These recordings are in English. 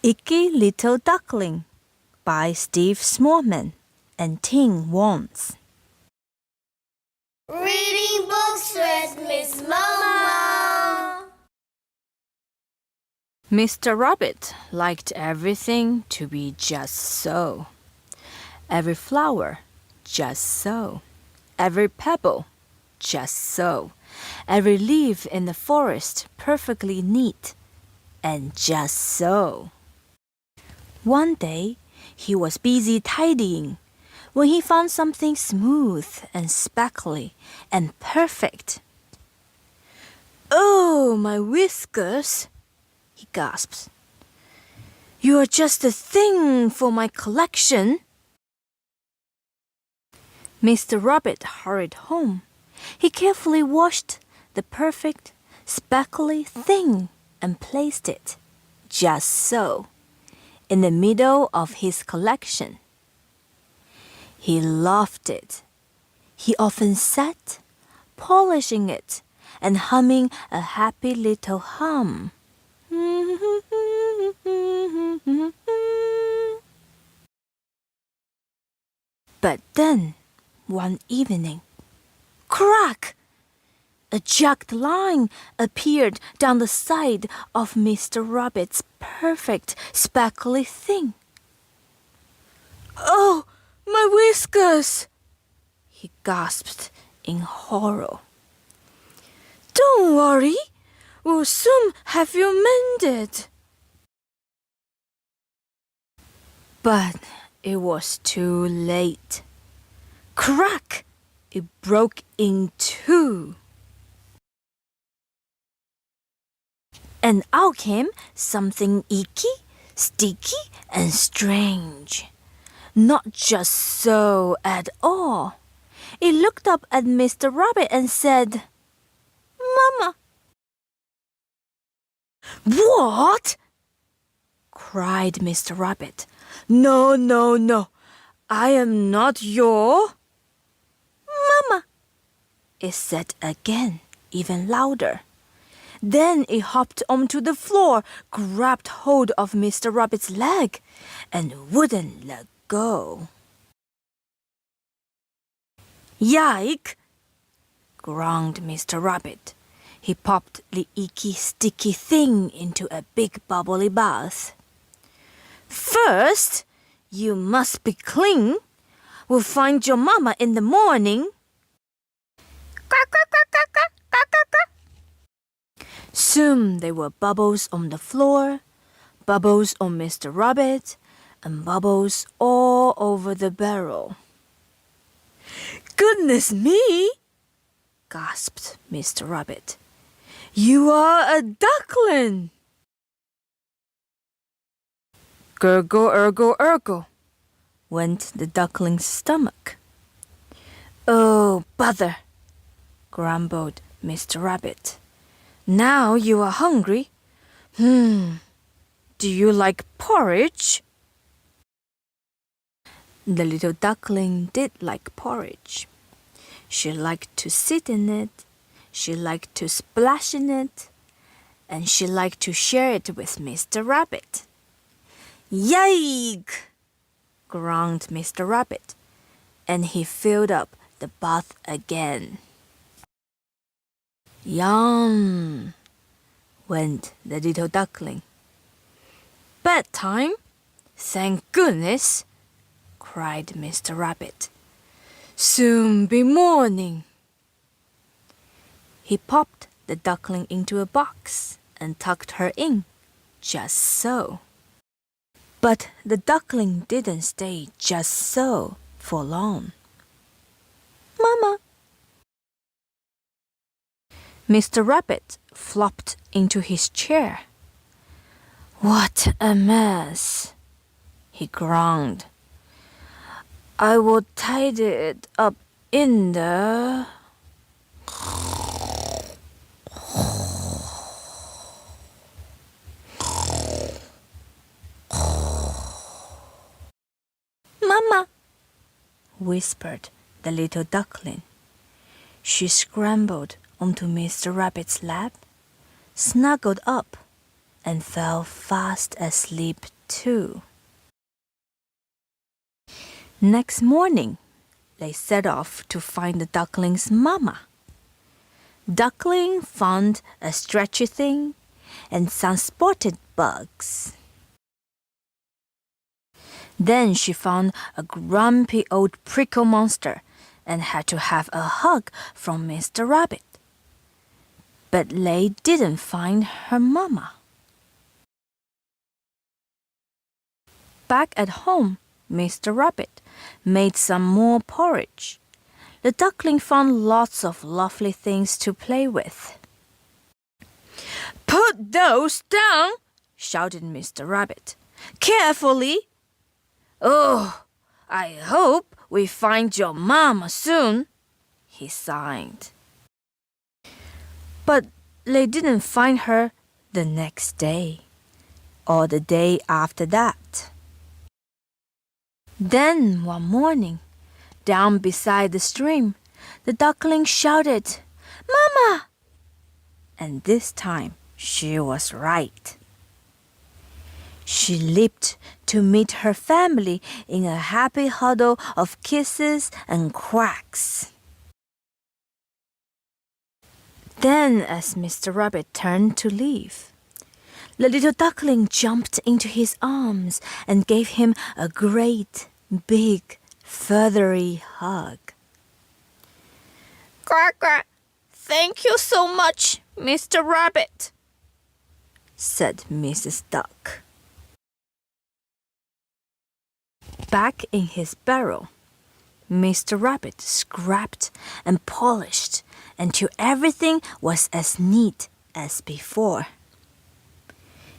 Icky Little Duckling by Steve Smallman and Ting Wons. Reading books with Miss Mama. Mr. Rabbit liked everything to be just so. Every flower, just so. Every pebble, just so. Every leaf in the forest perfectly neat, and just so. One day, he was busy tidying when he found something smooth and speckly and perfect. "Oh, my whiskers!" he gasped. "You are just the thing for my collection." Mr. Rabbit hurried home. He carefully washed the perfect, speckly thing and placed it, just so, in the middle of his collection. He loved it. He often sat, polishing it and humming a happy little hum. But then, one evening, crack! A jagged line appeared down the side of Mr. Rabbit's perfect, speckly thing. "Oh, my whiskers!" he gasped in horror. "Don't worry, we'll soon have you mended." But it was too late. Crack! It broke in two. And out came something icky, sticky, and strange. Not just so at all. It looked up at Mr. Rabbit and said, "Mama." "What?" cried Mr. Rabbit. "No, no, no. I am not your—" "Mama," it said again, even louder. Then it hopped onto the floor, grabbed hold of Mr. Rabbit's leg, and wouldn't let go. "Yike!" groaned Mr. Rabbit. He popped the icky, sticky thing into a big bubbly bath. "First, you must be clean. We'll find your mama in the morning." Quack, quack, quack, quack, quack, quack, quack, quack. Soon there were bubbles on the floor, bubbles on Mr. Rabbit, and bubbles all over the barrel. "Goodness me!" gasped Mr. Rabbit. "You are a duckling!" Gurgle, urgle, urgle, went the duckling's stomach. "Oh, bother!" grumbled Mr. Rabbit. "Now you are hungry. Do you like porridge?" The little duckling did like porridge. She liked to sit in it, she liked to splash in it, and she liked to share it with Mr. Rabbit. "Yike!" groaned Mr. Rabbit, and he filled up the bath again. "Yum!" went the little duckling. "Bedtime? Thank goodness!" cried Mr. Rabbit. "Soon be morning." He popped the duckling into a box and tucked her in, just so. But the duckling didn't stay just so for long. "Mama." Mr. Rabbit flopped into his chair. "What a mess!" he groaned. "I will tidy it up in the—" "Mama," whispered the little duckling. She scrambled onto Mr. Rabbit's lap, snuggled up, and fell fast asleep too. Next morning, they set off to find the duckling's mama. Duckling found a stretchy thing and some spotted bugs. Then she found a grumpy old prickle monster and had to have a hug from Mr. Rabbit. But they didn't find her mama. Back at home, Mr. Rabbit made some more porridge. The duckling found lots of lovely things to play with. "Put those down!" shouted Mr. Rabbit. "Carefully! Oh, I hope we find your mama soon," he sighed. But they didn't find her the next day, or the day after that. Then one morning, down beside the stream, the duckling shouted, "Mama!" And this time she was right. She leaped to meet her family in a happy huddle of kisses and quacks. Then, as Mr. Rabbit turned to leave, the little duckling jumped into his arms and gave him a great, big, feathery hug. "Quack, quack! Thank you so much, Mr. Rabbit," said Mrs. Duck. Back in his barrel, Mr. Rabbit scraped and polished until everything was as neat as before.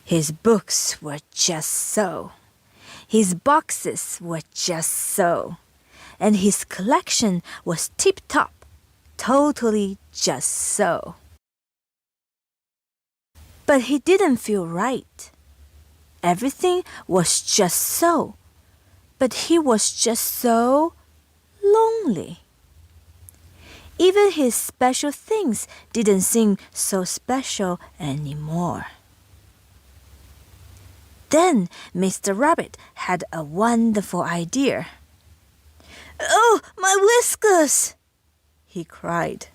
His books were just so. His boxes were just so. And his collection was tip-top, totally just so. But he didn't feel right. Everything was just so. But he was just so lonely. Even his special things didn't seem so special anymore. Then Mr. Rabbit had a wonderful idea. "Oh, my whiskers!" he cried.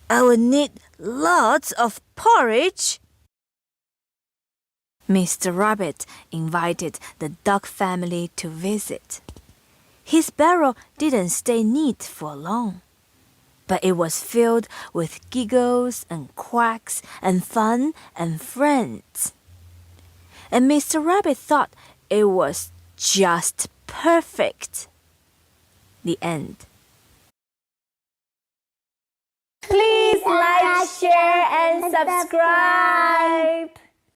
"I will need lots of porridge." Mr. Rabbit invited the duck family to visit. His barrel didn't stay neat for long, but it was filled with giggles and quacks and fun and friends. And Mr. Rabbit thought it was just perfect. The end. Please like, share, and subscribe.